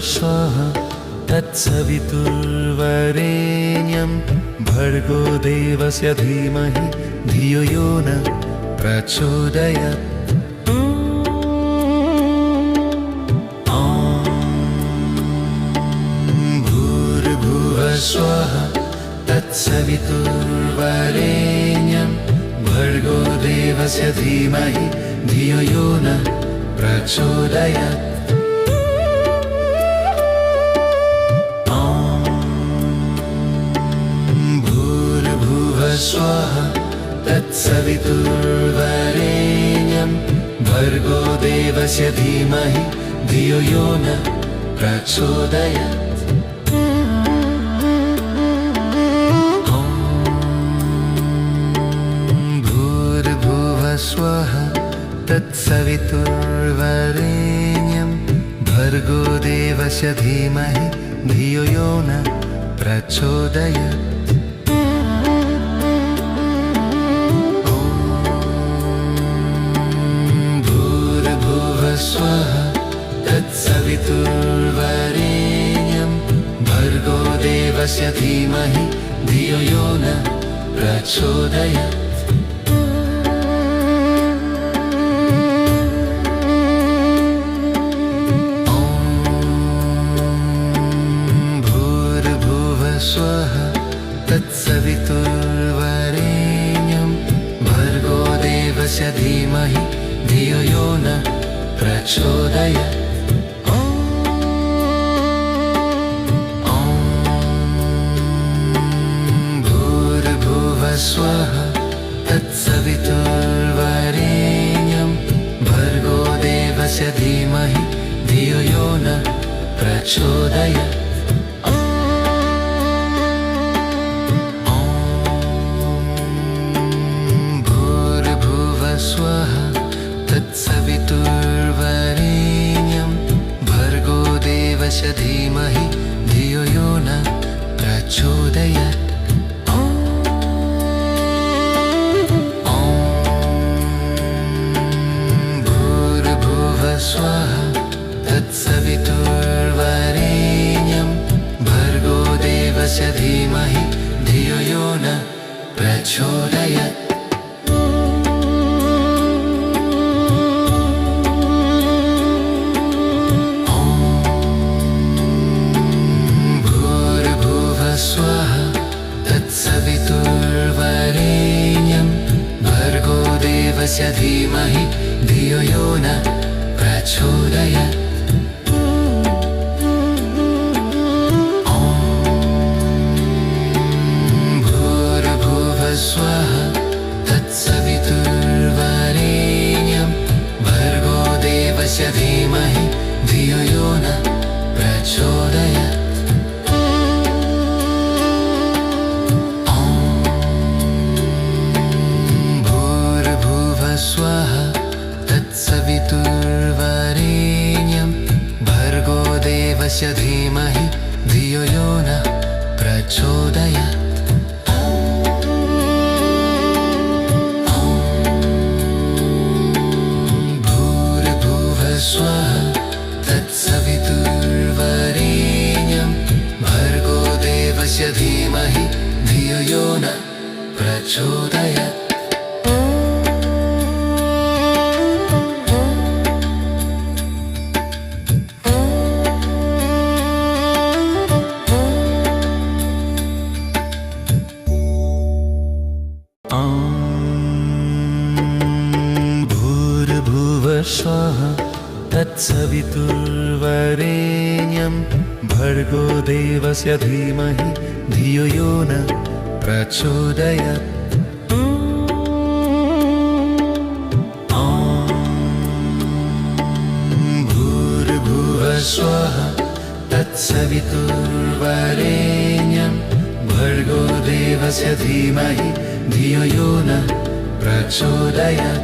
स्वाहा तत्सवितुर्वरेण्यं भर्गो देवस्य धीमहि धियो यो न प्रचोदयात्। स्वाहा तत्सवितुर्वरेण्यं भर्गो देवस्य धीमहि धियो यो न प्रचोदयात्। भूर्भुवः स्वाहा तत्सवितुर्वरेण्यं भर्गो देवस्य धीमहि धियो यो न प्रचोदयात्। स्वाहा तत्सवितुर्वरेण्यं भर्गो देवस्य धीमहि धियो यो न प्रचोदयात्। भूर्भुवः स्वाहा तत्सवितुर्वरेण्यं भर्गो देवस्य धीमहि धियो यो न प्रचोदयात्। स्वाहा तत्सवितुर्वरेण्यं भर्गो देवस्य धीमहि धियो यो न प्रचोदयात्। भूर्भुवः स्वाहा तत्सवितुर्वरेण्यं भर्गो देवस्य धीमहि धियो यो न प्रचोदयात्। स्वाहा तत्सवितुर्वरेण्यं भर्गो देवस्य धीमहि धियो यो न प्रचोदयात्। भूर्भुवः स्वाहा तत्सवितुर्वरेण्यं भर्गो देवस्य धीमहि धियो यो न प्रचोदयात्। स्वाहा तत्सवितुर्वरेण्यं भर्गो देवस्य धीमहि धियो यो न प्रचोदयात्। भूर्भुवः स्वाहा तत्सवितुर्वरेण्यं भर्गो देवस्य धीमहि धियो यो न प्रचोदयात्। स्वाहा तत्सवितुर्वरेण्यं भर्गो देवस्य धीमहि धियो यो न प्रचोदयात्। भूर्भुवः स्वाहा तत्सवितुर्वरेण्यं भर्गो देवस्य धीमहि धियो यो न प्रचोदयात्। भूर्भुवः स्वाहा तत्सवितुर्वरेण्यं भर्गो देवस्य धीमहि धियो यो न प्रचोदयात्। भूर्भुवः स्वाहा तत्सवितुर्वरेण्यं भर्गो देवस्य धीमहि धियो यो न प्रचोदयात्।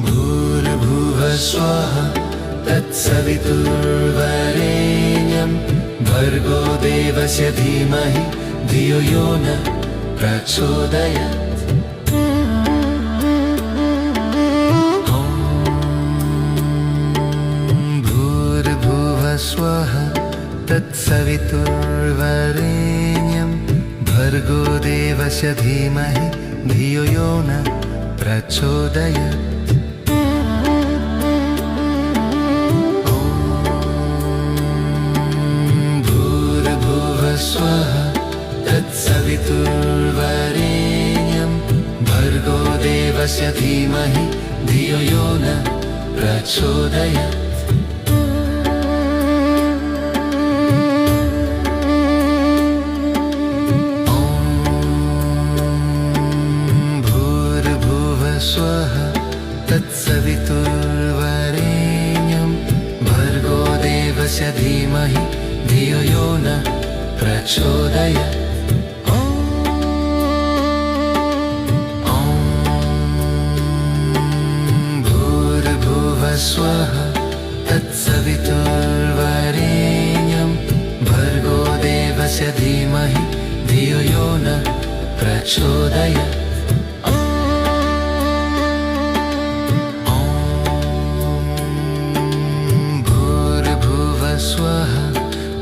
भूर्भुवः स्वाहा तत्सवितुर्वरेण्यं भर्गो देवस्य धीमहि धियो यो न प्रचोदयात्। तत्सवितुर्वरेण्यं भर्गो देवस्य धीमहि धियो यो न प्रचोदयात्। स्वः तत्सवितुर्वरेण्यं भर्गो देवस्य धीमहि धियो यो न प्रचोदयात्। भूर्भुवः स्वः तत्सवितुर्वरेण्यं भर्गो देवस्य धीमहि धियो यो न प्रचोदयात्। भूर्भुवः स्वः तत्सवितुर्वरेण्यं भर्गो देवस्य धीमहि धियो यो न प्रचोदयात्। भूर्भुवः स्वः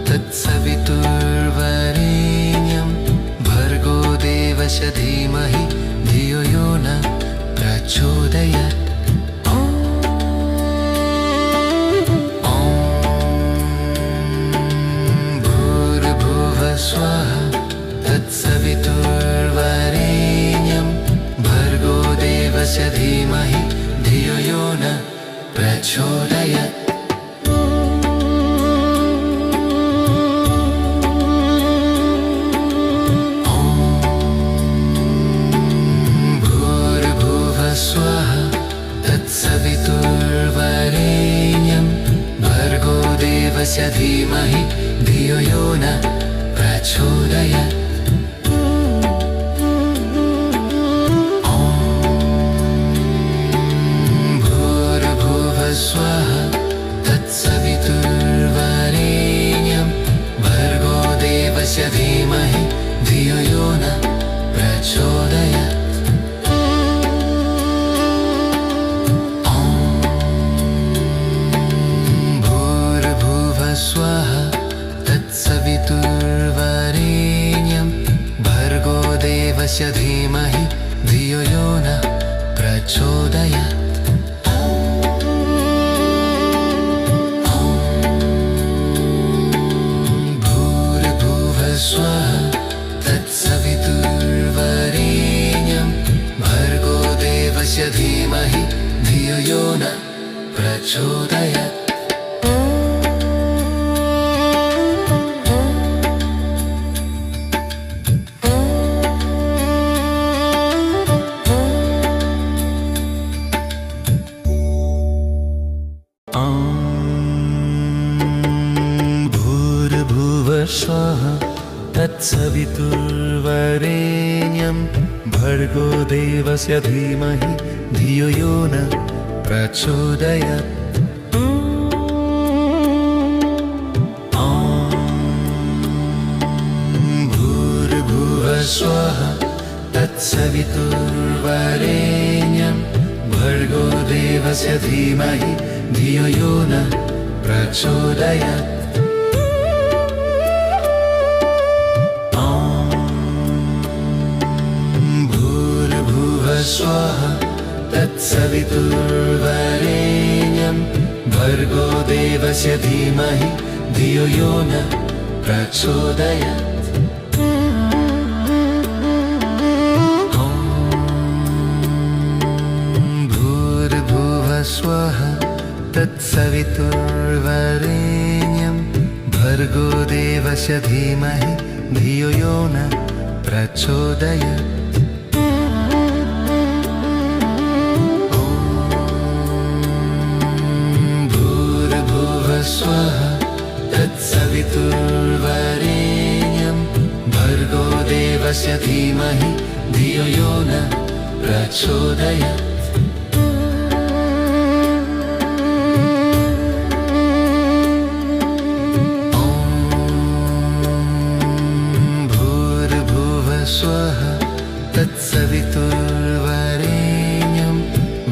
तत्सवितुर्वरेण्यं भर्गो देवस्य धीमहि धियो यो न प्रचोदयात्। भूर्भुवः स्वः तत्सवितुर्वरेण्यं भर्गो देवस्य धीमहि धियो यो न प्रचोदयात्। स्वः तत्सवितुर्वरेण्यं भर्गो देवस्य धीमहि धियो यो न प्रचोदयात्। भूर्भुवः स्वः तत्सवितुर्वरेण्यं भर्गो देवस्य धीमहि धियो यो न प्रचोदयात्। स्वः तत्सवितुर्वरेण्यं भर्गो देवस्य धीमहि धियो यो न प्रचोदयात्। भूर्भुवः स्वः तत्सवितुर्वरेण्यं भर्गो देवस्य धीमहि धियो यो न प्रचोदयात्। भूर्भुवः स्वः तत्सवितुर्वरेण्यं भर्गो देवस्य धीमहि धियो यो न प्रचोदयात्। भूर्भुवः स्वः तत्सवितुर्वरेण्यं भर्गो देवस्य धीमहि धियो यो न प्रचोदयात्। भूर्भुवः स्वः तत्सवितुर्वरेण्यं भर्गो देवस्य धीमहि धियो यो न प्रचोदयात्। भूर्भुवः स्वः तत्सवितुर्वरेण्यं भर्गो देवस्य धीमहि धियो यो न प्रचोदयात्। भूर्भुवः स्वः तत्सवितुर्वरेण्यं भर्गो देवस्य धीमहि धियो यो न प्रचोदयात्। स्वः तत्सवितुर्वरेण्यं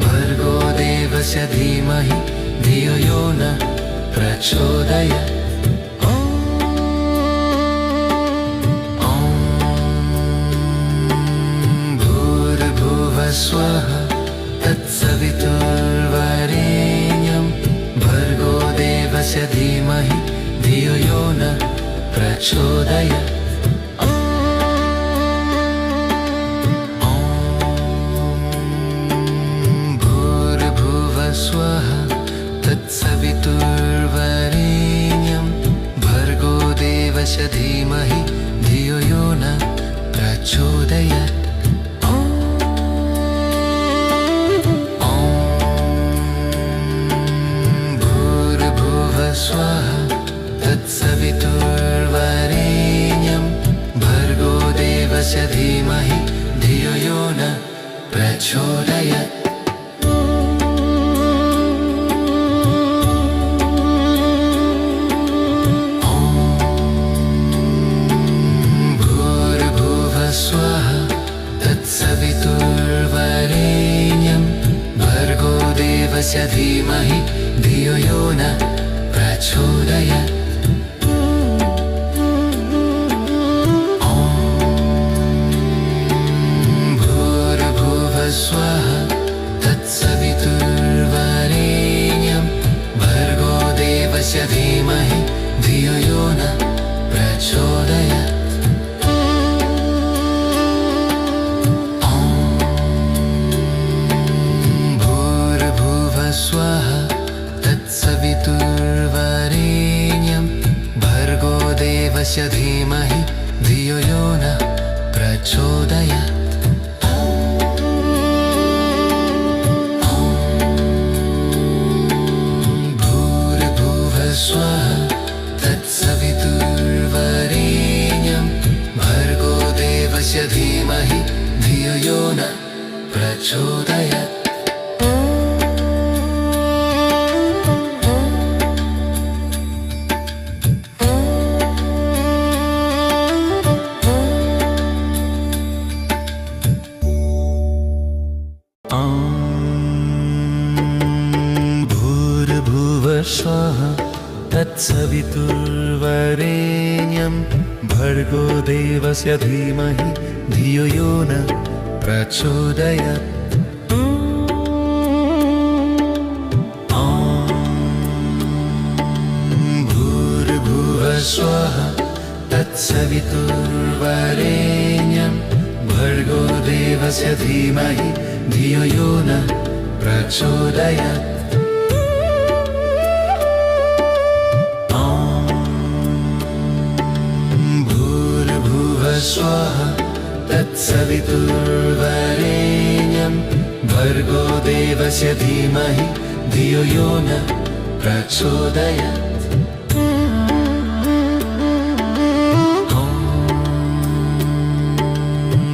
भर्गो देवस्य धीमहि धियो यो न प्रचोदयात्। स्वः तत्सवितुर्वरेण्यं भर्गो देवस्य धीमहि धियो यो न प्रचोदयात्। स्वः तत्सवितुर्वरेण्यं भर्गो देवस्य धीमहि धियो यो न प्रचोदयात्। भूर्भुवः स्वः तत्सवितुर्वरेण्यं भर्गो देवस्य धीमहि धियो यो न प्रचोदयात्। स्वः तत्सवितुर्वरेण्यं भर्गो देवस्य धीमहि धियो यो न प्रचोदयात्। भूर्भुवः स्वः तत्सवितुर्वरेण्यं भर्गो देवस्य धीमहि धियो यो न प्रचोदयात्। स्वः तत्सवितुर्वरेण्यं भर्गो देवस्य धीमहि धियो यो न प्रचोदयात्। भूर्भुवः स्वः तत्सवितुर्वरेण्यं भर्गो देवस्य धीमहि धियो यो न प्रचोदयात्। भूर्भुवः स्वः तत्सवितुर्वरेण्यं भर्गो देवस्य धीमहि धियो यो न प्रचोदयात्। भूर्भुवः स्वः तत्सवितुर्वरेण्यं भर्गो देवस्य धीमहि धियो यो न प्रचोदयात्। भूर्भुवः स्वः तत्सवितुर्वरेण्यं भर्गो देवस्य धीमहि धियो यो न प्रचोदयात्। भूर्भुवः स्वः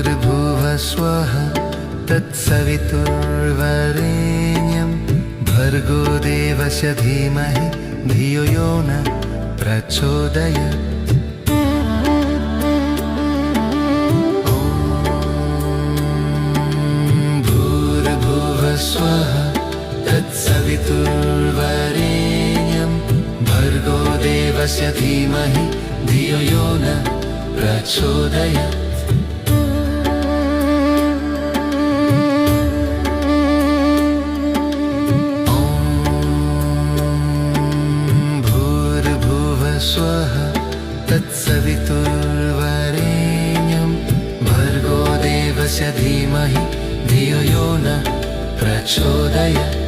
तत्सवितुर्वरेण्यं भर्गो देवस्य धीमहि धियो यो न प्रचोदयात्। भूर्भुवः स्वः तत्सवितुर्वरेण्यं भर्गो देवस्य धीमहि धियो यो न प्रचोदयात्। स्वः तत्सवितुर्वरेण्यं भर्गो देवस्य धीमहि धियो यो न प्रचोदयात्।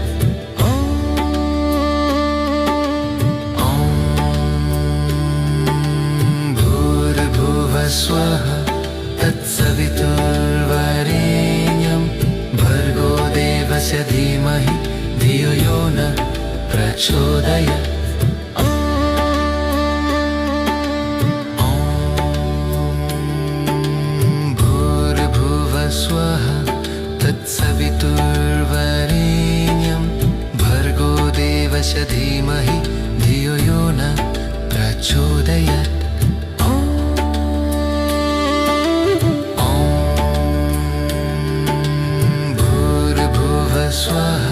भूर्भुवः स्वः तत्सवितुर्वरेण्यं भर्गो देवस्य धीमहि धियो यो न प्रचोदयात्। स्वः तत्सवितुर्वरेण्यं भर्गो देवस्य धीमहि धियो यो न प्रचोदयात्। भूर्भुवः स्वः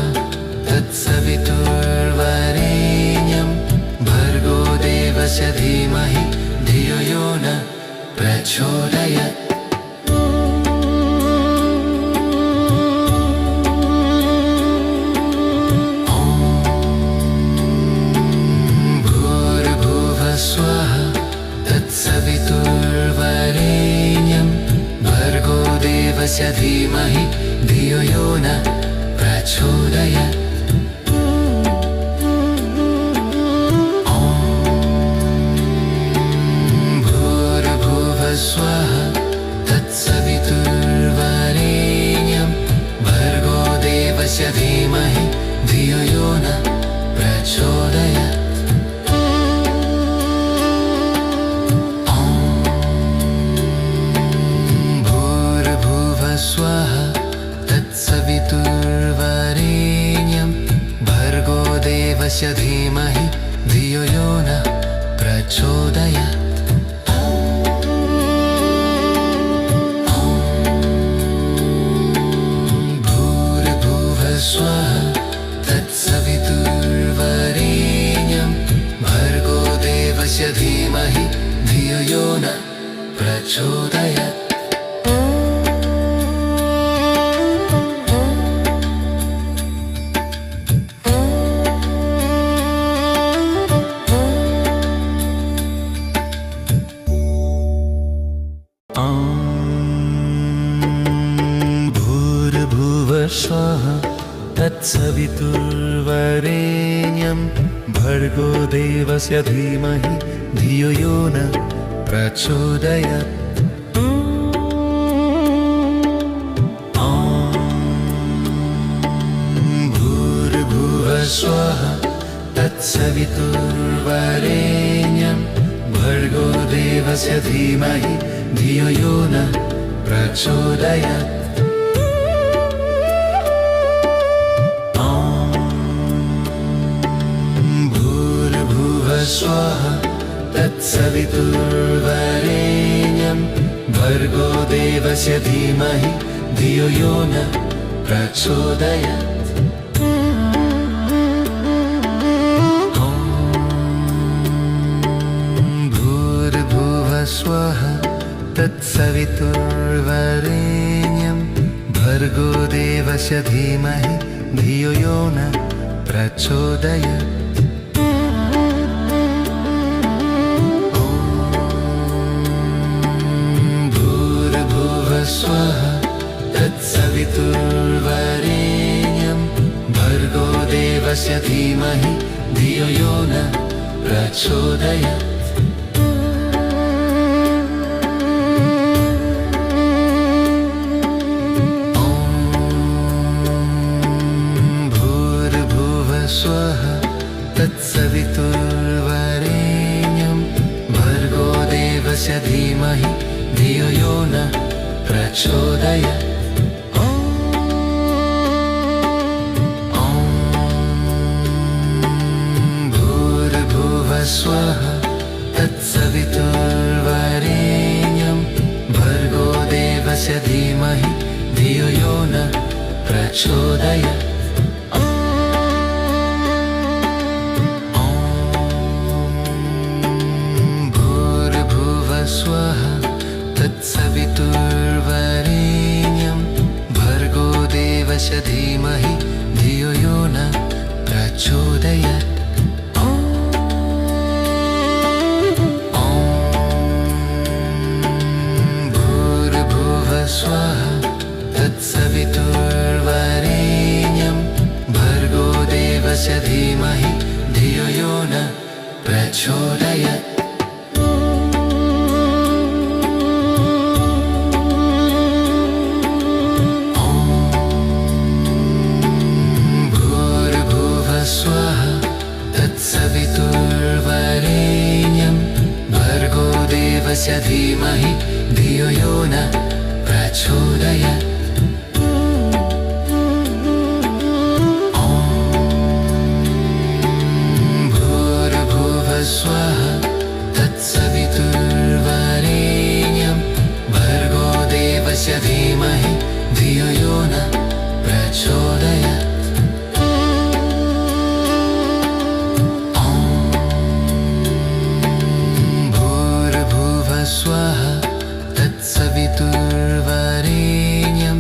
तत्सवितुर्वरेण्यं भर्गोदेवस्य धीमहि धियो यो न प्रचोदयात्। स्वः तत्सवितुर्वरेण्यं भर्गो देवस्य धीमहि धियो यो न प्रचोदयात्। भूर्भुवः स्वः तत्सवितुर्वरेण्यं भर्गो देवस्य धीमहि धियो यो न प्रचोदयात्। स्वः तत्सवितुर्वरेण्यं भर्गो देवस्य धीमहि धियो यो न प्रचोदयात्। भूर्भुवः स्वः तत्सवितुर्वरेण्यं भर्गो देवस्य धीमहि धियो यो न प्रचोदयात्। भूर्भुवः स्वः तत्सवितुर्वरेण्यं भर्गो देवस्य धीमहि धियो यो न प्रचोदयात्। स्वः तत्सवितुर्वरेण्यं भर्गो देवस्य धीमहि धियो यो न प्रचोदयात्। भूर्भुवः स्वः तत्सवितुर्वरेण्यं भर्गो देवस्य धीमहि धियो यो न प्रचोदयात्। स्वः तत्सवितुर्वरेण्यं भर्गो देवस्य धीमहि धियो यो न प्रचोदयात्। भूर्भुवः स्वः तत्सवितुर्वरेण्यं भर्गो देवस्य धीमहि धियो यो न प्रचोदयात्। भूर्भुवः स्वः तत्सवितुर्वरेण्यं भर्गो देवस्य धीमहि धियो यो न प्रचोदयात्। भूर्भुवः स्वः तत्सवितुर्वरेण्यं भर्गो देवस्य धीमहि धियो यो न प्रचोदयात्। भूर्भुवः स्वः तत्सवितुर्वरेण्यं भर्गो देवस्य धीमहि धियो यो न प्रचोदयात्। स्वः तत्सवितुर्वरेण्यं भर्गो देवस्य धीमहि धियो यो न प्रचोदयात्। भूर्भुवः स्वः तत्सवितुर्वरेण्यं भर्गो देवस्य धीमहि धियो यो न प्रचोदयात्। स्वः तत्सवितुर्वरेण्यं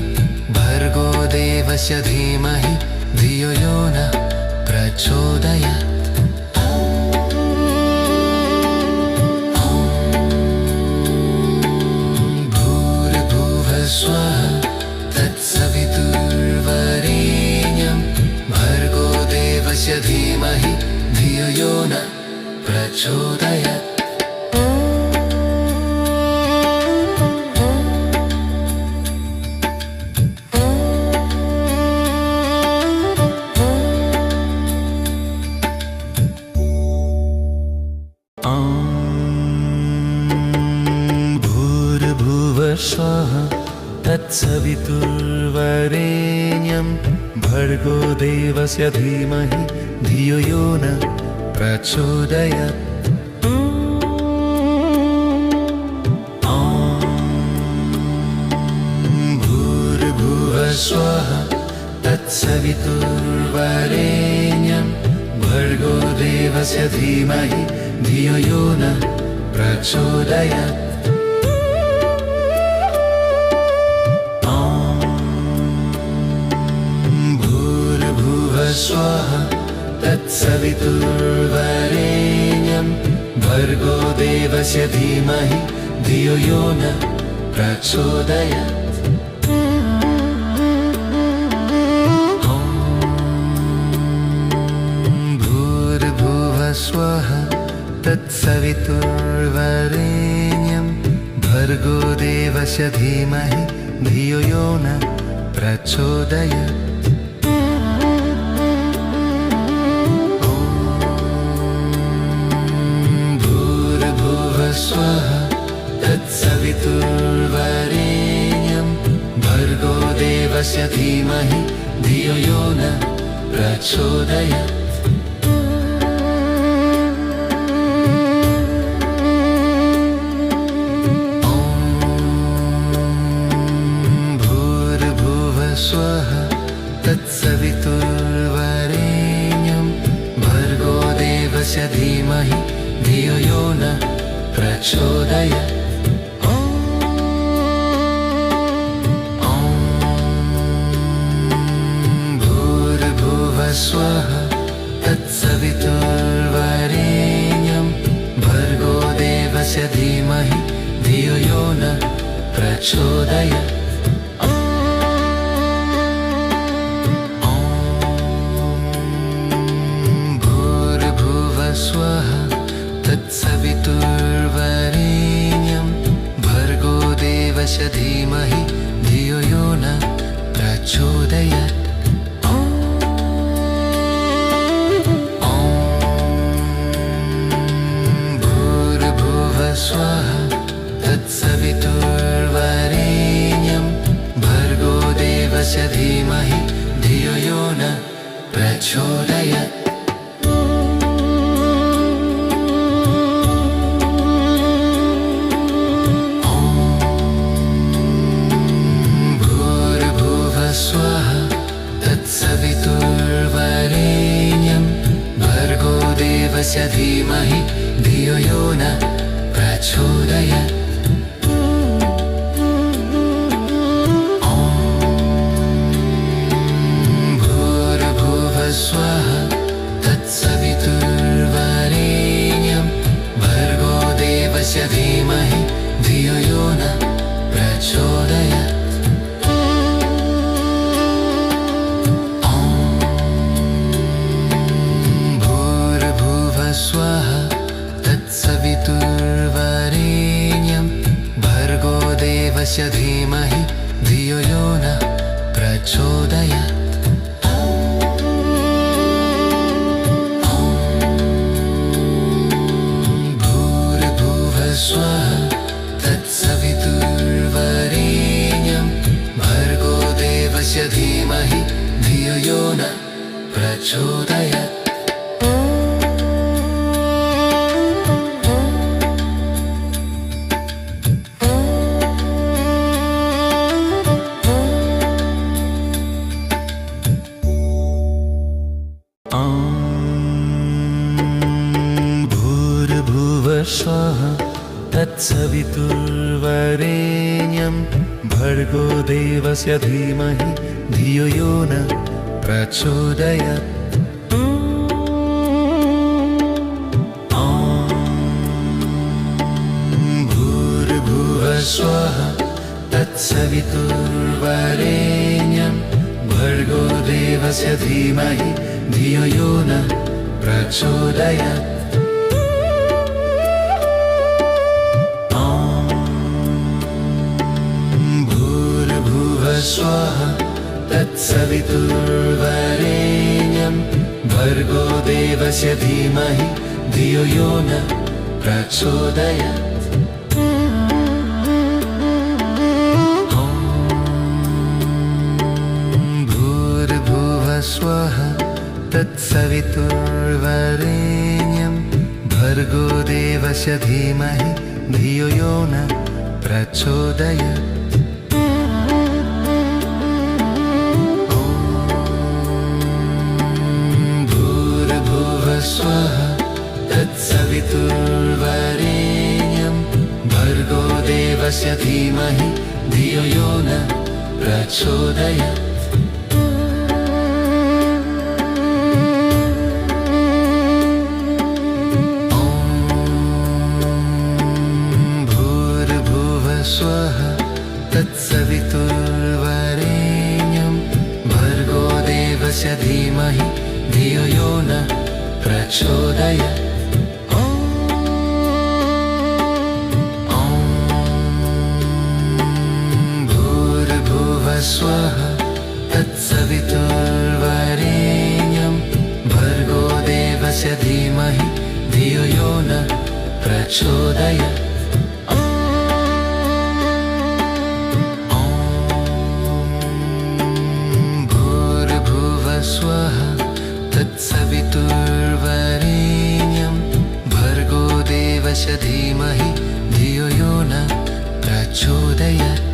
भर्गो देवस्य धीमहि धियो यो न प्रचोदयात्। भूर्भुवः स्वः प्रचोदयात्। भूर्भुवस्वः तत्सवितुर्वरेण्यं भर्गो देवस्य धीमहि धियो यो न प्रचोदयात्। भूर्भुवस्वः तत्सवितुर्वरेण्यं भर्गो देवस्य धीमहि धियो यो न प्रचोदयात्। भूर्भुवस्वः तत्सवितुर्वरेण्यं भर्गो देवस्य धीमहि धियो यो न प्रचोदयात्। भूर्भुवस्वः तत्सवितुर्वरेण्यं भर्गो देवस्य धीमहि धियो यो न प्रचोदयात्। भूर्भुवस्वः तत्सवितुर्वरेण्यं भर्गो देवस्य धीमहि धियो यो न प्रचोदयात्। भूर्भुवस्वः तत्सवितुर्वरेण्यं भर्गो देवस्य धीमहि धियो यो न प्रचोदयात्। भूर्भुवस्वः तत्सवितुर्वरेण्यं भर्गो देवस्य धीमहि धियो यो न प्रचोदयात्। भूर्भुवस्वः तत्सवितुर्वरेण्यं भर्गो देवस्य धीमहि धियो यो न प्रचोदयात्। भूर्भुवस्वः तत्सवितुर्वरेण्यं भर्गो देवस्य धीमहि धियो यो न प्रचोदयात्। भूर्भुवस्वः तत्सवितुर्वरेण्यं भर्गो देवस्य धीमहि धियो यो न प्रचोदयात्। भूर्भुवस्वः तत्सवितुर्वरेण्यं भर्गो देवस्य धीमहि धियो यो न प्रचोदयात्। भूर्भुवस्वः तत्सवितुर्वरेण्यं भर्गो देवस्य धीमहि धियो यो न प्रचोदयात्। भूर्भुवस्वः तत्सवितुर्वरेण्यं भर्गो देवस्य धीमहि धियो यो न प्रचोदयात्। भूर्भुवस्वः तत्सवितुर्वरेण्यं भर्गो देवस्य धीमहि धियो यो न प्रचोदयात्। भूर्भुवस्वः तत्सवितुर्वरेण्यं भर्गो देवस्य धीमहि धियो यो न प्रचोदयात्। स्वाहा तत्सवितुर्वरेण्यं भर्गो देवस्य धीमहि धियो यो न प्रचोदयात्। स्वः तत्सवितुर्वरेण्यं भर्गो देवस्य धीमहि धियो यो न प्रचोदयात्। भूर्भुवः स्वः तत्सवितुर्वरेण्यं भर्गो देवस्य धीमहि धियो यो न प्रचोदयात्। स्वः तत्सवितुर्वरेण्यं भर्गो देवस्य धीमहि धियो यो न प्रचोदयात्। भूर्भुवः स्वः तत्सवितुर्वरेण्यं भर्गो देवस्य धीमहि धियो यो न प्रचोदयात्। स्वः तत्सवितुर्वरेण्यं भर्गो देवस्य धीमहि धियो यो न प्रचोदयात्।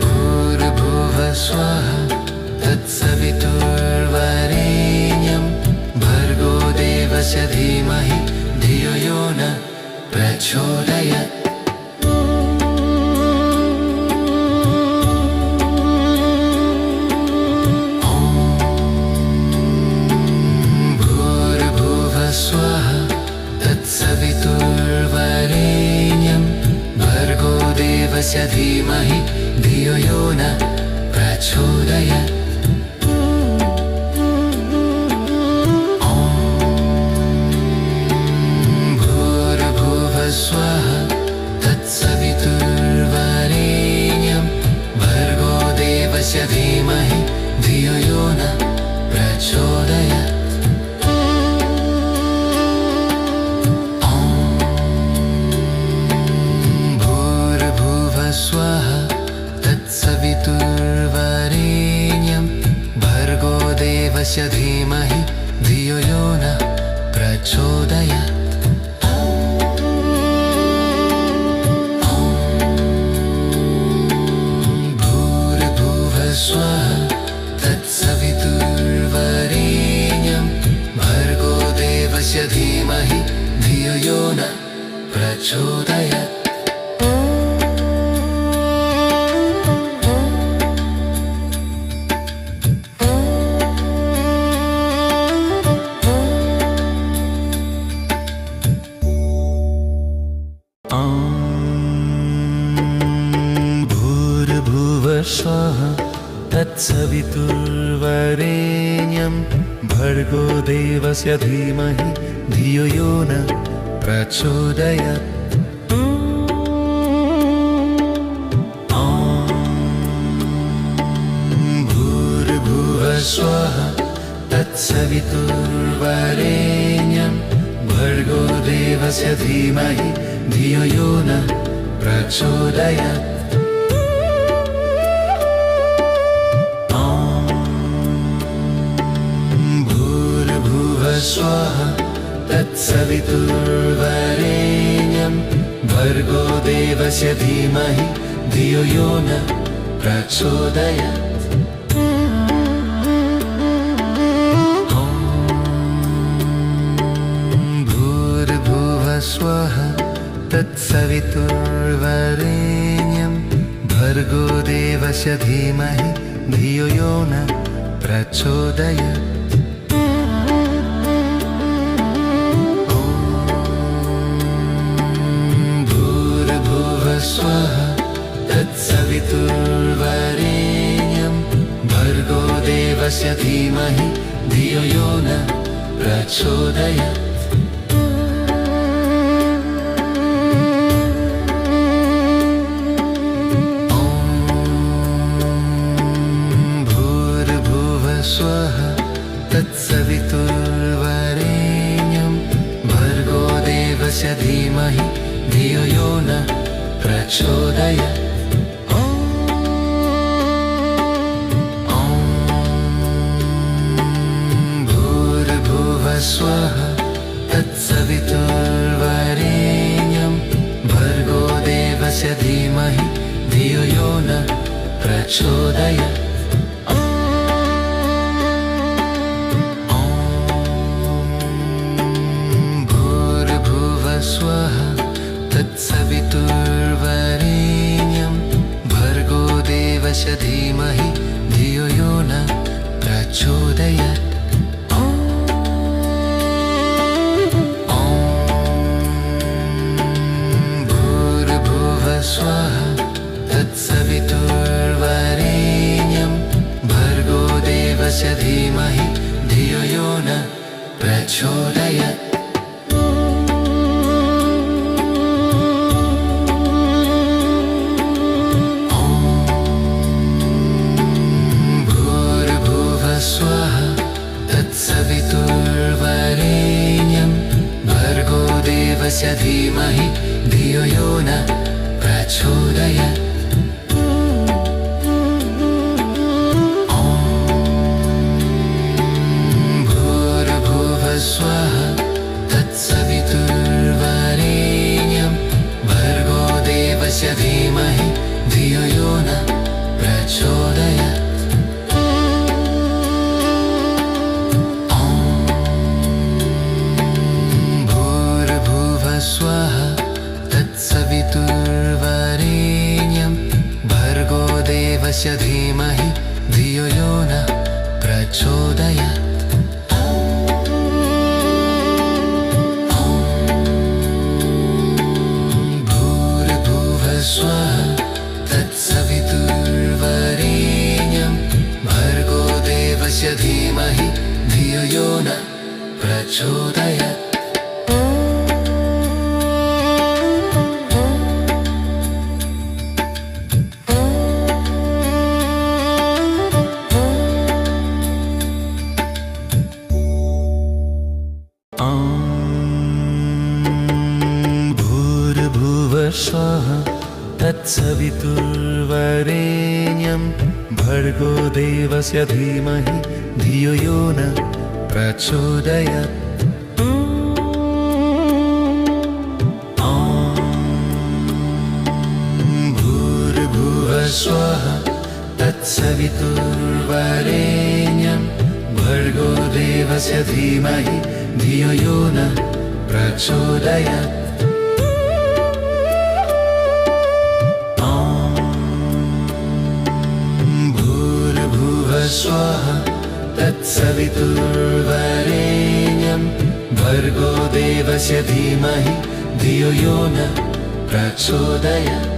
भूर्भुवः स्वः तत्सवितुर्वरेण्यं भर्गो देवस्य धीमहि धियो यो न प्रचोदयात्। स्वः तत्सवितुर्वरेण्यं भर्गो देवस्य धीमहि धियो यो न प्रचोदयात्। भूर्भुवः स्वः तत्सवितुर्वरेण्यं भर्गो देवस्य धीमहि धियो यो न प्रचोदयात्। स्वः तत्सवितुर्वरेण्यं भर्गो देवस्य धीमहि धियो यो न प्रचोदयात्। भूर्भुवः स्वः तत्सवितुर्वरेण्यं भर्गो देवस्य धीमहि धियो यो न प्रचोदयात्। भूर्भुवः स्वः तत्सवितुर्वरेण्यं भर्गो देवस्य धीमहि धियो यो न प्रचोदयात्। भूर्भुवः स्वः तत्सवितुर्वरेण्यं भर्गो देवस्य धीमहि धियो यो न प्रचोदयात्। भूर्भुवः स्वः तत्सवितुर्वरेण्यं भर्गो देवस्य धीमहि धियो यो न प्रचोदयात्। भूर्भुवः स्वः तत्सवितुर्वरेण्यं भर्गो देवस्य धीमहि धियो यो न प्रचोदयात्। भूर्भुवः स्वः तत्सवितुर्वरेण्यं भर्गो देवस्य धीमहि धियो यो न प्रचोदयात्। धीमहि धियो यो न प्रचोदयात्। स्वः तत्सवितुर्वरेण्यं भर्गो देवस्य धीमहि धियो यो न प्रचोदयात्। भूर्भुवः स्वः तत्सवितुर्वरेण्यं भर्गो देवस्य धीमहि धियो यो न प्रचोदयात्। स्वः तत्सवितुर्वरेण्यं भर्गो देवस्य धीमहि धियो यो न प्रचोदयात्। भूर्भुवः स्वः तत्सवितुर्वरेण्यं भर्गो देवस्य धीमहि धियो यो न प्रचोदयात्। भूर्भुवः स्वः तत्सवितुर्वरेण्यं भर्गो देवस्य धीमहि धियो यो न प्रचोदयात्। भूर्भुवः स्वः तत्सवितुर्वरेण्यं भर्गो देवस्य धीमहि धियो यो न प्रचोदयात्। भूर्भुवः स्वः तत्सवितुर्वरेण्यं भर्गो देवस्य धीमहि धियो यो न प्रचोदयात्। भूर्भुवः स्वः तत्सवितुर्वरेण्यं भर्गो देवस्य धीमहि धियो यो न प्रचोदयात्। भूर्भुवः स्वः तत्सवितुर्वरेण्यं भर्गो देवस्य धीमहि धियो यो न प्रचोदयात्।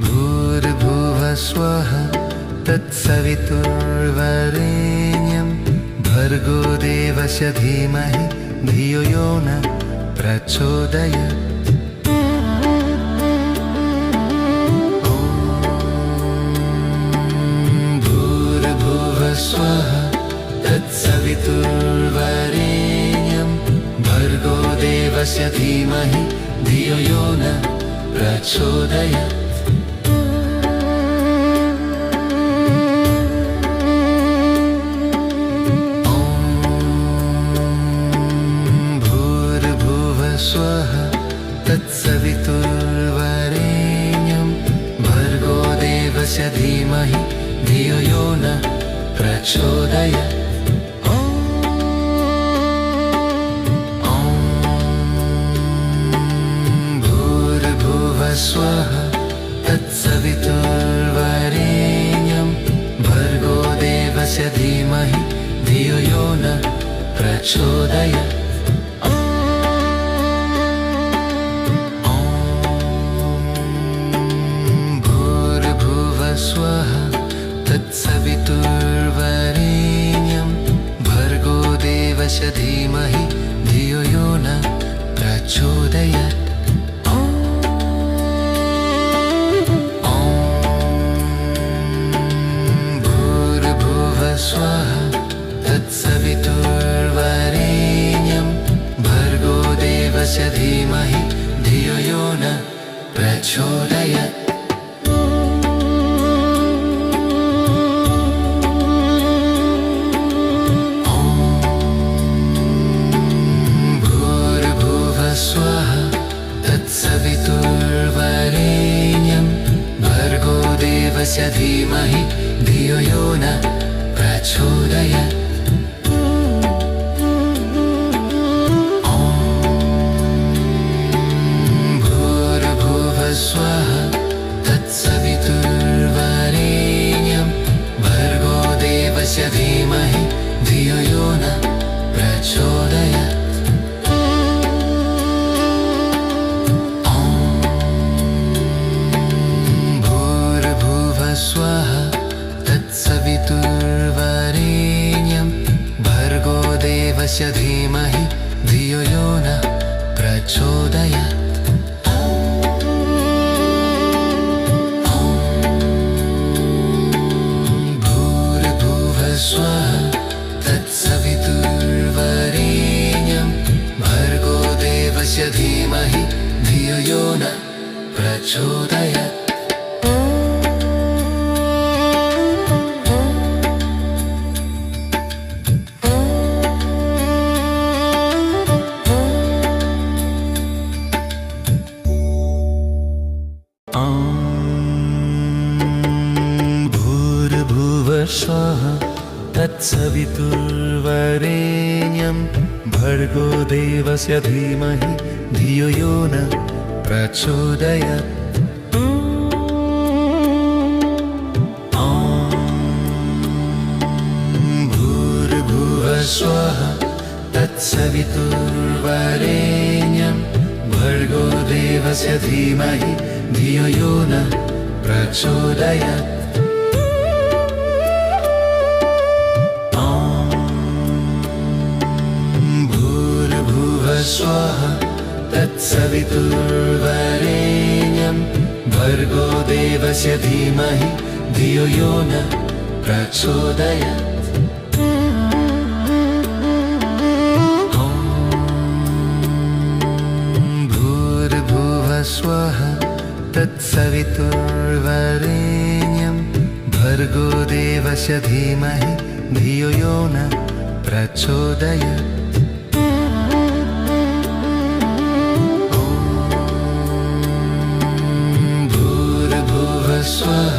भूर्भुवः स्वः तत्सवितुर्वरेण्यं भर्गो देवस्य धीमहि धियो यो न प्रचोदयात्। भूर्भुवः स्वः तत्सवितुर्वरेण्यं भर्गो देवस्य धीमहि धियो यो न प्रचोदयात्। भूर्भुवः स्वः तत्सवितुर्वरेण्यं भर्गो देवस्य धीमहि धियो यो न प्रचोदयात्। स्वः तत्सवितुर्वरेण्यं भर्गो देवस्य धीमहि धियो यो न प्रचोदयात्। भूर्भुवः स्वः तत्सवितुर्वरेण्यं भर्गो देवस्य धीमहि धियो यो न प्रचोदयात्। स्वः तत्सवितुर्वरेण्यं भर्गो देवस्य धीमहि धियो यो न प्रचोदयात्। भूर्भुवः स्वः तत्सवितुर्वरेण्यं भर्गो देवस्य धीमहि धियो यो न प्रचोदयात्। स्वः तत्सवितुर्वरेण्यं भर्गो देवस्य धीमहि धियो यो न प्रचोदयात्। भूर्भुवस्वः तत्सवितुर्वरेण्यं भर्गो देवस्य धीमहि धियो यो न प्रचोदयात्। स्वः तत्सवितुर्वरेण्यं भर्गो देवस्य धीमहि धियो यो न प्रचोदयात्। भूर्भुवस्वः तत्सवितुर्वरेण्यं भर्गो देवस्य धीमहि धियो यो न प्रचोदयात्। भूर्भुवस्वः तत्सवितुर्वरेण्यं भर्गो देवस्य धीमहि धियो यो न प्रचोदयात्। भूर्भुवस्वः तत्सवितुर्वरेण्यं भर्गो देवस्य धीमहि धियो यो न प्रचोदयात्। भूर्भुवस्वः तत्सवितुर्वरेण्यं भर्गो देवस्य धीमहि धियो यो न प्रचोदयात्। भूर्भुवस्वः तत्सवितुर्वरेण्यं भर्गो देवस्य धीमहि धियो यो न प्रचोदयात्। भूर्भुवस्वः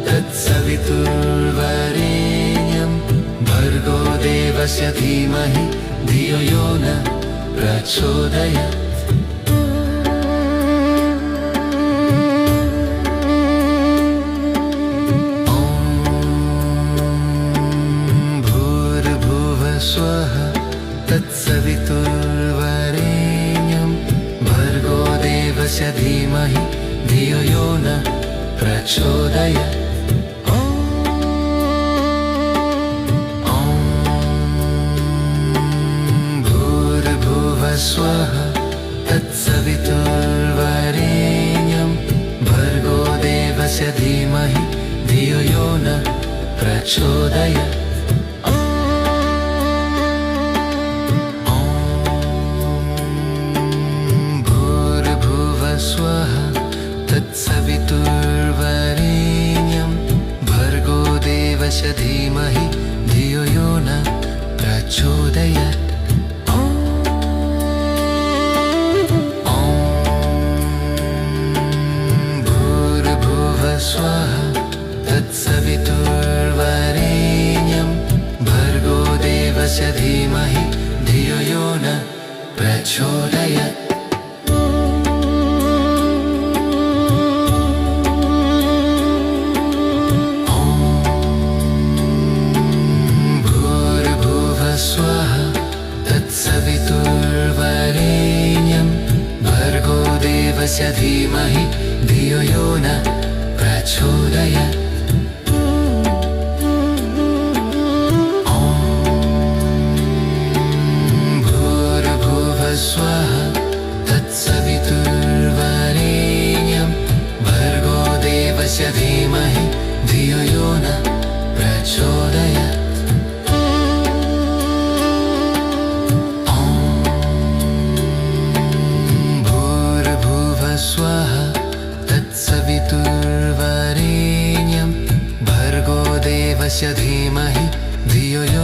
तत्सवितुर्वरेण्यं भर्गो देवस्य धीमहि धियो यो न प्रचोदयात्। भूर्भुवस्वः तत्सवितुर्वरेण्यं भर्गो देवस्य धीमहि धियो यो न प्रचोदयात्। भूर्भुवस्वः तत्सवितुर्वरेण्यं भर्गो देवस्य धीमहि धियो यो न प्रचोदयात्। भूर्भुवस्वः तत्सवितुर्वरेण्यं भर्गो देवस्य धीमहि धियो यो न प्रचोदयात्। भूर्भुवस्वः तत्सवितुर्वरेण्यं भर्गो देवस्य धीमहि धियो यो न प्रचोदयात्। स्वः तत्सवितुर्वरेण्यं भर्गो देवस्य धीमहि धियो यो न प्रचोदयात्। भूर्भुवस्वः तत्सवितुर्वरेण्यं भर्गो देवस्य धीमहि धियो यो न प्रचोदयात्।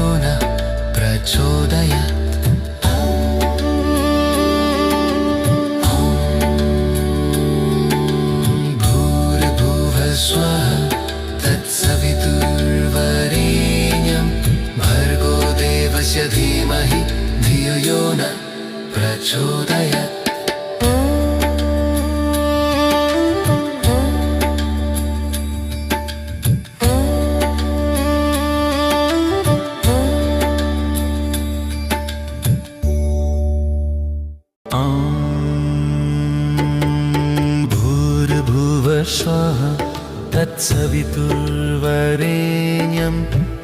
यो न प्रचोदयात्। भूर्भुवः स्वः तत्सवितुर्वरेण्यं भर्गो देवस्य धीमहि धियो यो न प्रचोदयात्। भूर्भुवः स्वः तत्सवितुर्वरेण्यं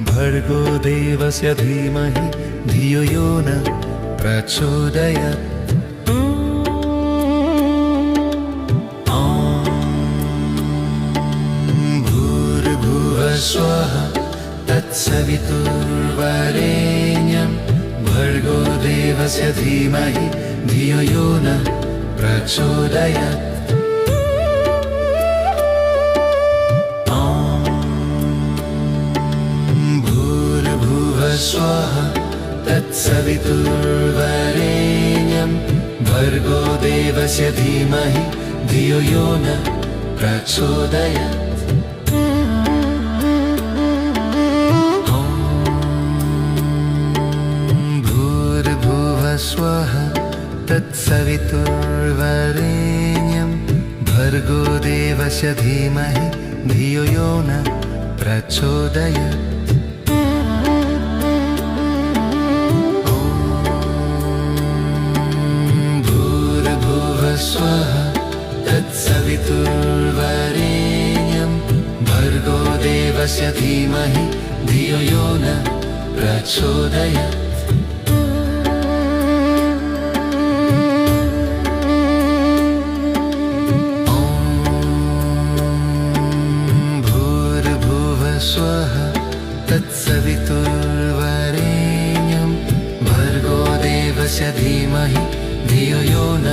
भर्गो देवस्य धीमहि धियो यो न प्रचोदयात्। भूर्भुवः स्वः तत्सवितुर्वरेण्यं भर्गो देवस्य धीमहि धियो यो न प्रचोदयात्। भूर्भुवः स्वः तत्सवितुर्वरेण्यं भर्गो देवस्य धीमहि धियो यो न प्रचोदयात्। भूर्भुवः स्वः तत्सवितुर्वरेण्यं भर्गो देवस्य धीमहि धियो यो न प्रचोदयात्। भूर्भुवः स्वः तत्सवितुर्वरेण्यं भर्गो देवस्य धीमहि धियो यो न प्रचोदयात्। स्वः तत्सवितुर्वरेण्यं भर्गो देवस्य धीमहि धियो यो न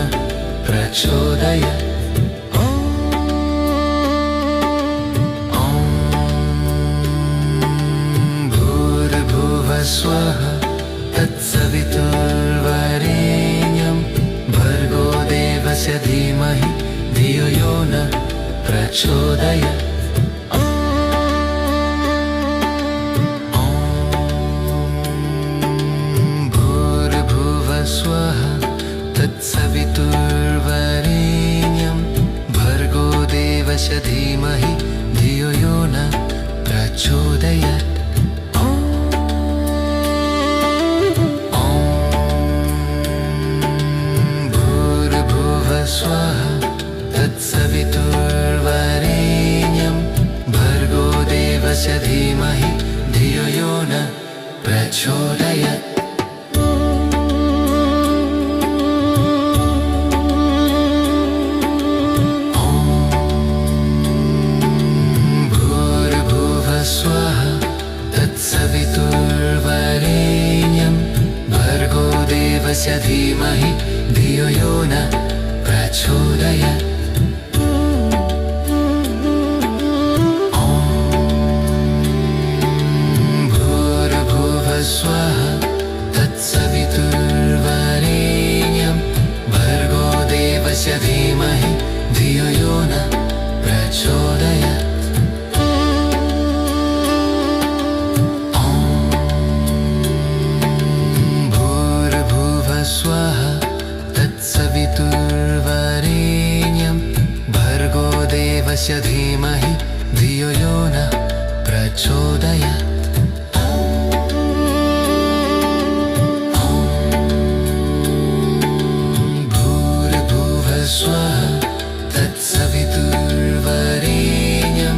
प्रचोदयात्। भूर्भुवः स्वः तत्सवितुर्वरेण्यं भर्गो देवस्य धीमहि धियो यो न प्रचोदयात्। स्वः तत्सवितुर्वरेण्यं भर्गो देवस्य धीमहि धियो यो न प्रचोदयात्। भूर्भुवः स्वः तत्सवितुर्वरेण्यं भर्गो देवस्य धीमहि धियो यो न प्रचोदयात्। स्वः तत्सवितुर्वरेण्यं भर्गो देवस्य धीमहि धियो यो न प्रचोदयात्। भूर्भुवः स्वः तत्सवितुर्वरेण्यं भर्गो देवस्य धीमहि धियो यो न प्रचोदयात्। स्वः तत्सवितुर्वरेण्यं भर्गो देवस्य धीमहि धियो यो न प्रचोदयात्। भूर्भुवः स्वः तत्सवितुर्वरेण्यं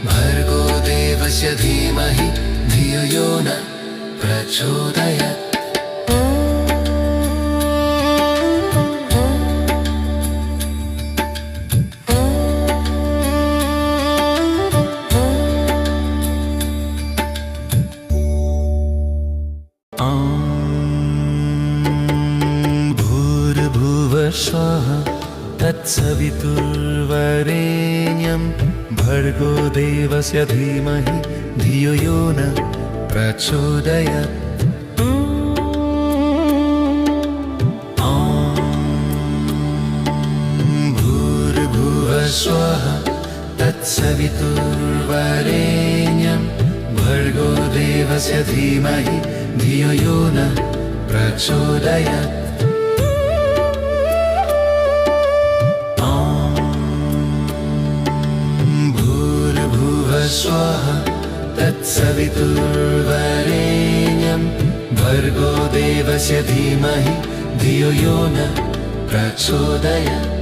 भर्गो देवस्य धीमहि धियो यो न प्रचोदयात्। भूर्भुवः स्वः तत्सवितुर्वरेण्यं भर्गो देवस्य धीमहि धियो यो न प्रचोदयात् स्वः तत्सवितुर्वरेण्यं भर्गो देवस्य धीमहि धियो यो नः प्रचोदयात् भूर्भुवः स्वः तत्सवितुर्वरेण्यं भर्गो देवस्य धीमहि धियो यो नः प्रचोदयात्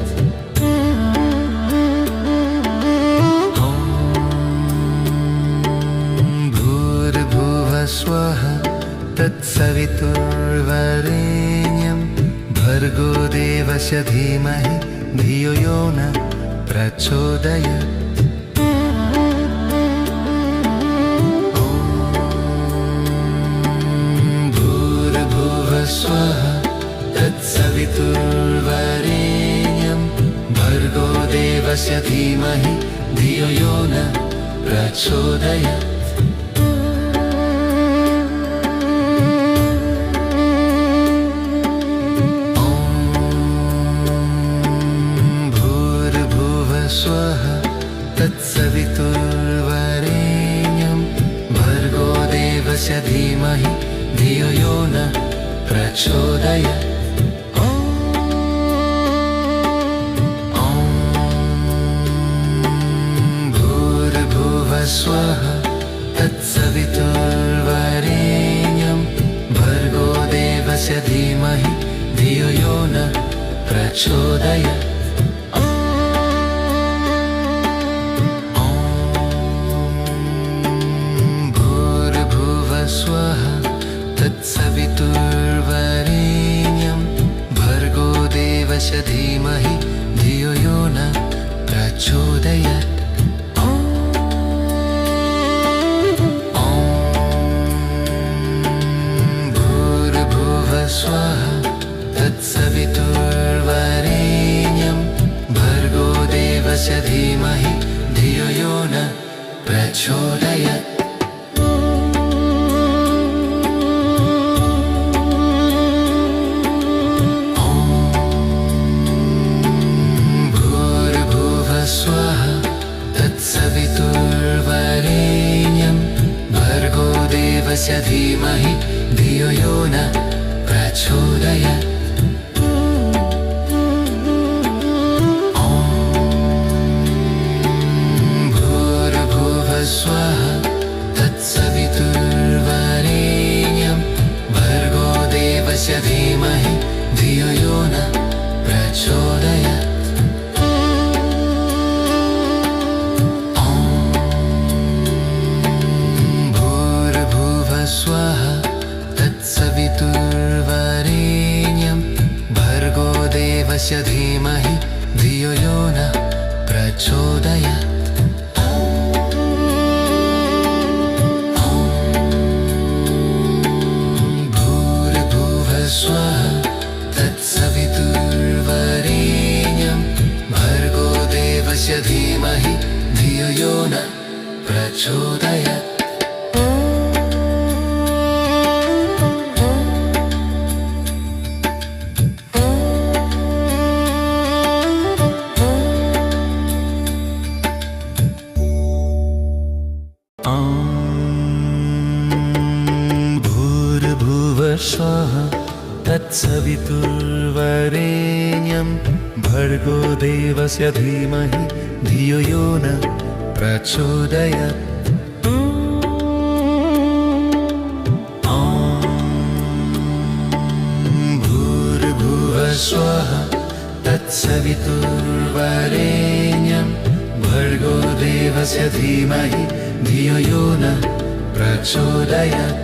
स्वः तत्सवितुर्वरेण्यं भर्गो देवस्य धीमहि धियो यो नः प्रचोदयात् भूर्भुवः स्वः तत्सवितुर्वरेण्यं भर्गो देवस्य धीमहि धियो यो नः प्रचोदयात् स्वः तत्सवितुर्वरेण्यं भर्गो देवस्य धीमहि धियो यो नः प्रचोदयात् भूर्भुवः स्वः तत्सवितुर्वरेण्यं भर्गो देवस्य धीमहि धियो यो नः प्रचोदयात् स्वः तत्सवितुर्वरेण्यं भर्गो देवस्य धीमहि धियो यो नः प्रचोदयात् भूर्भुवः स्वः तत्सवितुर्वरेण्यं भर्गो देवस्य धीमहि धियो यो नः प्रचोदयात् स्वः तत्सवितुर्वरेण्यं भर्गो देवस्य धीमहि धियो यो नः प्रचोदयात् भूर्भुवः स्वः तत्सवितुर्वरेण्यं भर्गो देवस्य धीमहि धियो यो नः प्रचोदयात् स्वः तत्सवितुर्वरेण्यं भर्गो देवस्य धीमहि धियो यो नः प्रचोदयात् भूर्भुवः स्वः तत्सवितुर्वरेण्यं भर्गो देवस्य धीमहि धियो यो नः प्रचोदयात् भूर्भुवः स्वः तत्सवितुर्वरेण्यं भर्गो देवस्य धीमहि धियो यो नः प्रचोदयात् भूर्भुवः स्वः तत्सवितुर्वरेण्यं भर्गो देवस्य धीमहि धियो यो नः प्रचोदयात्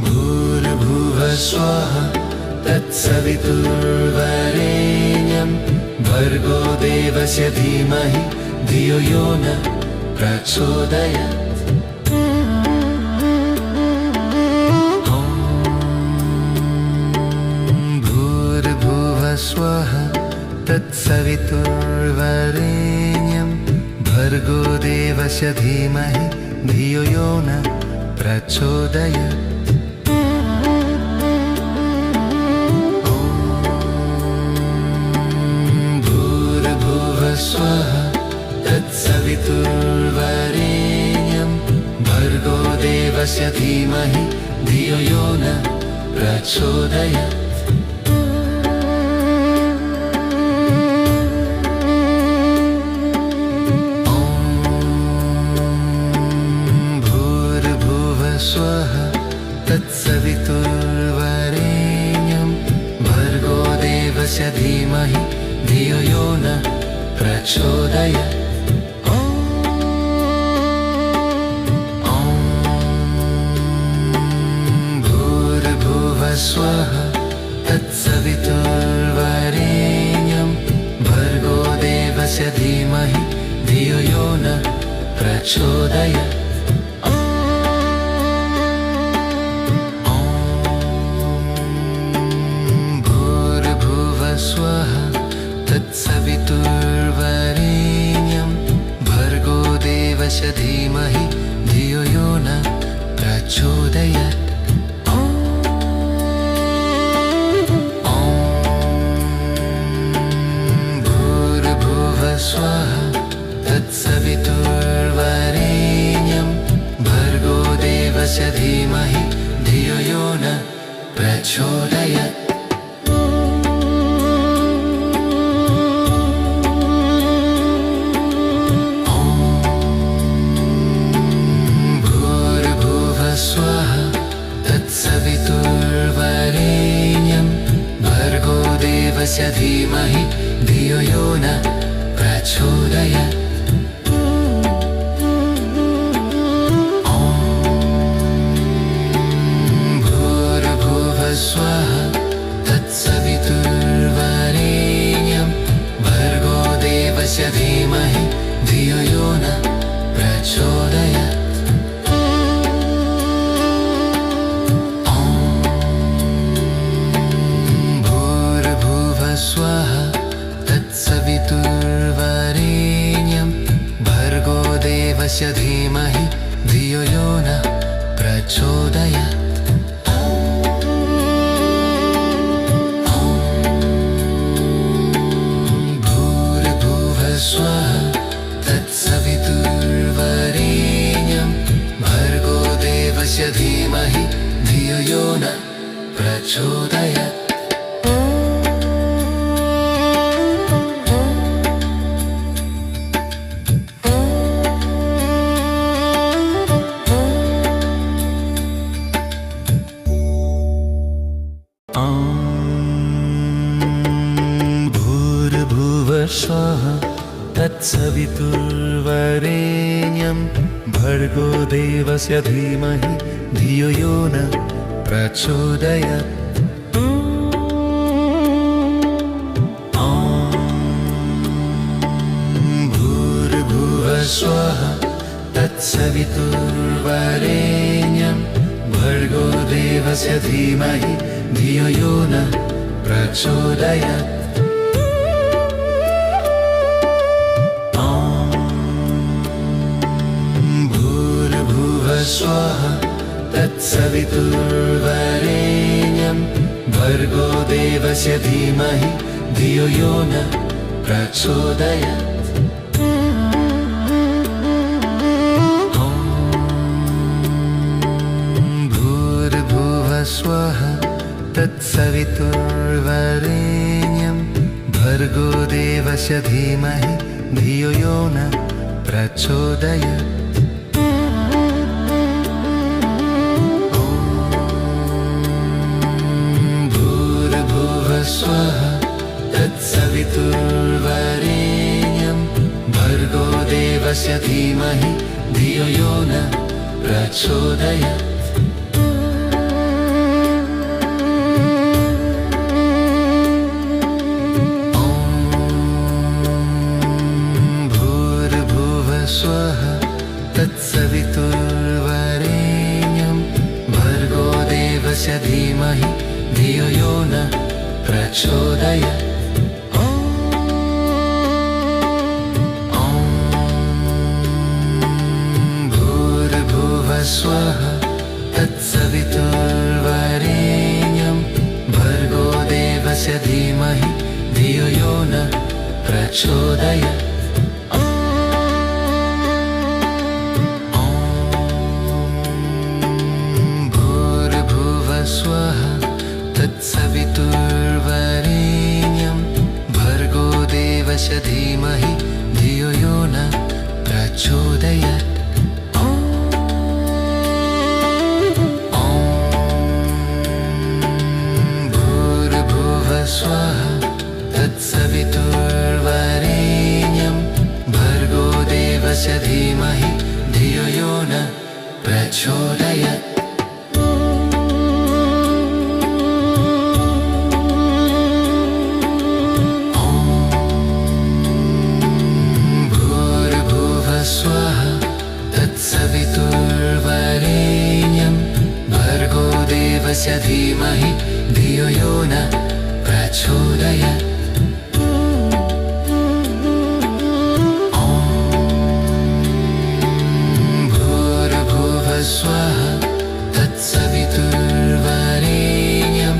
भूर्भुवः स्वः तत्सवितुर्वरेण्यं भर्गो देवस्य धीमहि धियो यो नः प्रचोदयात् भूर्भुवः स्वः तत्सवितुर्वरेण्यं भर्गो देवस्य धीमहि धियो यो न प्रचोदयात्। स्वः तत्सवितुर्वरेण्यं भर्गो देवस्य धीमहि धियो यो न प्रचोदयात्। भूर्भुवः स्वः तत्सवितुर्वरेण्यं भर्गो देवस्य धीमहि धियो यो न प्रचोदयात्। भूर्भुवः स्वः तत्सवितुर्वरेण्यं भर्गो देवस्य धीमहि धियो यो न प्रचोदयात्। भूर्भुवः स्वः तत्सवितुर्वरेण्यं भर्गो देवस्य धीमहि धियो यो न प्रचोदयात्। भूर्भुवः स्वः तत्सवितुर्वरेण्यं भर्गो देवस्य धीमहि धियो यो न प्रचोदयात्। तत्सवितुर्वरेण्यं भर्गो देवस्य धीमहि धियो यो न प्रचोदयात्। भूर्भुवः स्वः तत्सवितुर्वरेण्यं भर्गो देवस्य धीमहि धियो यो न प्रचोदयात्। स्वः तत्सवितुर्वरेण्यं भर्गो देवस्य धीमहि धियो यो न प्रचोदयात्। भूर्भुवः स्वः तत्सवितुर्वरेण्यं भर्गो देवस्य धीमहि धियो यो न प्रचोदयात्। भूर्भुवः स्वः तत्सवितुर्वरेण्यं भर्गो देवस्य धीमहि धियो यो न प्रचोदयात्। भूर्भुवः स्वः तत्सवितुर्वरेण्यं भर्गो देवस्य धीमहि धियो यो न प्रचोदयात्। भूर्भुवः स्वः तत्सवितुर्वरेण्यं भर्गो देवस्य धीमहि धियो यो न प्रचोदयात्। भूर्भुवः स्वः तत्सवितुर्वरेण्यं भर्गो देवस्य धीमहि धियो यो न प्रचोदयात्। भूर्भुवः स्वः तत्सवितुर्वरेण्यं भर्गो देवस्य धीमहि धियो यो न प्रचोदयात्। स्वः तत्सवितुर्वरेण्यं भर्गो देवस्य धीमहि धियो यो न प्रचोदयात्। स्वाहा तत्सवितुर्वरेण्यं भर्गो देवस्य धीमहि धियो यो न प्रचोदयात्। स्वाहा तत्सवितुर्वरेण्यं भर्गो देवस्य धीमहि धियो यो न प्रचोदयात्। भूर्भुवः स्वाहा तत्सवितुर्वरेण्यं भर्गो देवस्य धीमहि धियो यो न प्रचोदयात्। स्वाहा तत्सवितुर्वरेण्यं भर्गो देवस्य धीमहि धियो यो न प्रचोदयात्। भूर्भुवः स्वाहा तत्सवितुर्वरेण्यं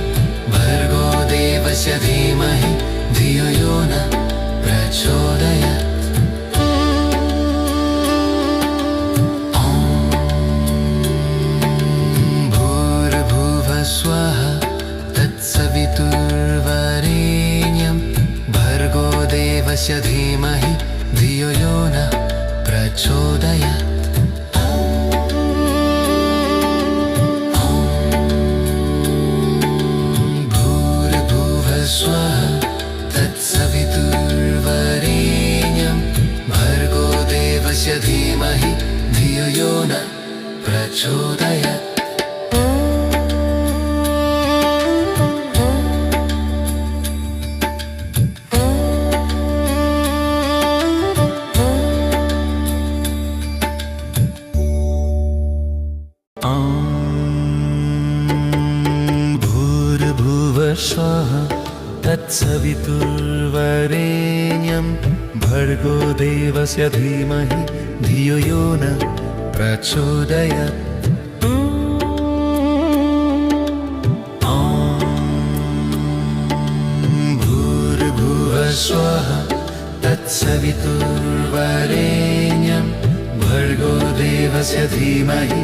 भर्गो देवस्य धीमहि धियो यो न प्रचोदयात्। स्वाहा तत्सवितुर्वरेण्यं भर्गो देवस्य धीमहि धियो यो न प्रचोदयात्। भूर्भुवः स्वाहा तत्सवितुर्वरेण्यं भर्गो देवस्य धीमहि धियो यो न प्रचोदयात्। भूर्भुवः स्वाहा तत्सवितुर्वरेण्यं भर्गो देवस्य धीमहि धियो यो न प्रचोदयात्। भूर्भुवः स्वाहा तत्सवितुर्वरेण्यं भर्गो देवस्य धीमहि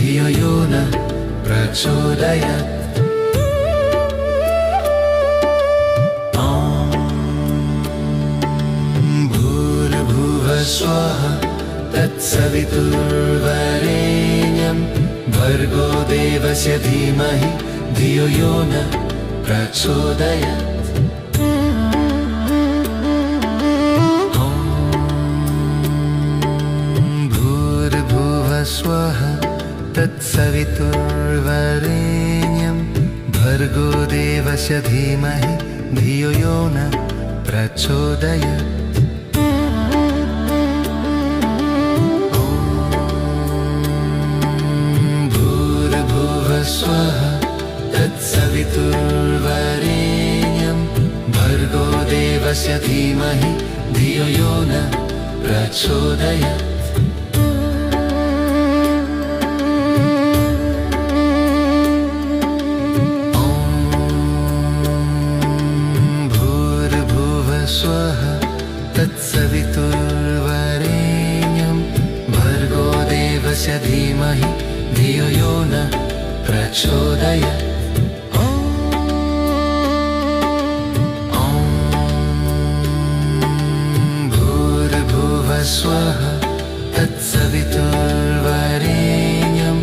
धियो यो न प्रचोदयात्। भूर्भुवः स्वाहा तत्सवितुर्वरेण्यं भर्गो देवस्य धीमहि धियो यो न प्रचोदयात्। भूर्भुवः स्वाहा तत्सवितुर्वरेण्यं भर्गो देवस्य धीमहि धियो यो न प्रचोदयात्। स्वाहा तत्सवितुर्वरेण्यं भर्गो देवस्य धीमहि धियो यो न प्रचोदयात्। भूर्भुवः स्वाहा तत्सवितुर्वरेण्यं भर्गो देवस्य धीमहि धियो यो न प्रचोदयात्। भूर्भुवः स्वाहा तत्सवितुर्वरेण्यं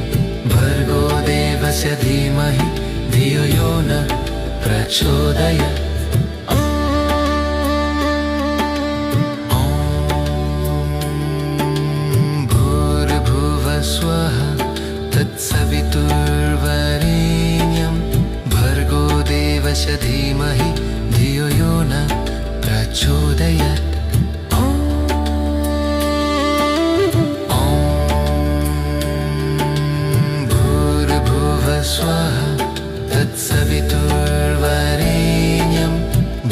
भर्गो देवस्य धीमहि धियो यो न प्रचोदयात्। भूर्भुवः स्वाहा तत्सवितुर्वरेण्यं भर्गो देवस्य धीमहि धियो यो न प्रचोदयात्। भूर्भुवः स्वाहा तत्सवितुर्वरेण्यं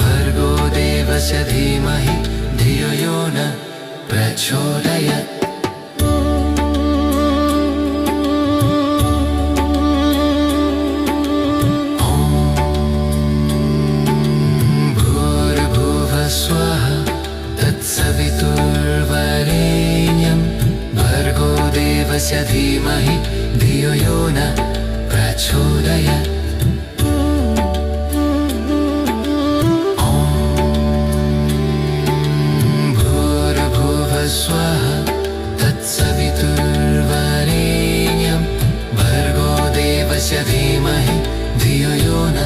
भर्गो देवस्य धीमहि धियो यो न प्रचोदयात्। देवस्य धीमहि धियो यो न प्रचोदयात् स्वः तत्सवितुर्वरेण्यं भर्गो देवस्य धीमहि धियो यो न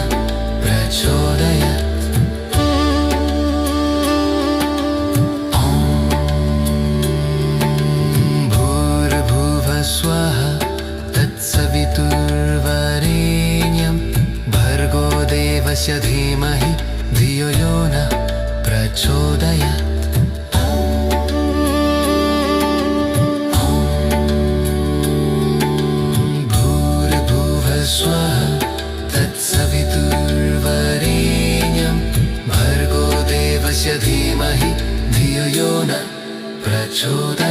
प्रचोदयात् भूर्भुवः स्वः तत्सवितुर्वरेण्यं भर्गो देवस्य धीमहि धियो यो न प्रचोदयात् स्वः तत्सवितुर्वरेण्यं भर्गो देवस्य धीमहि धियो यो न प्रचोदयात्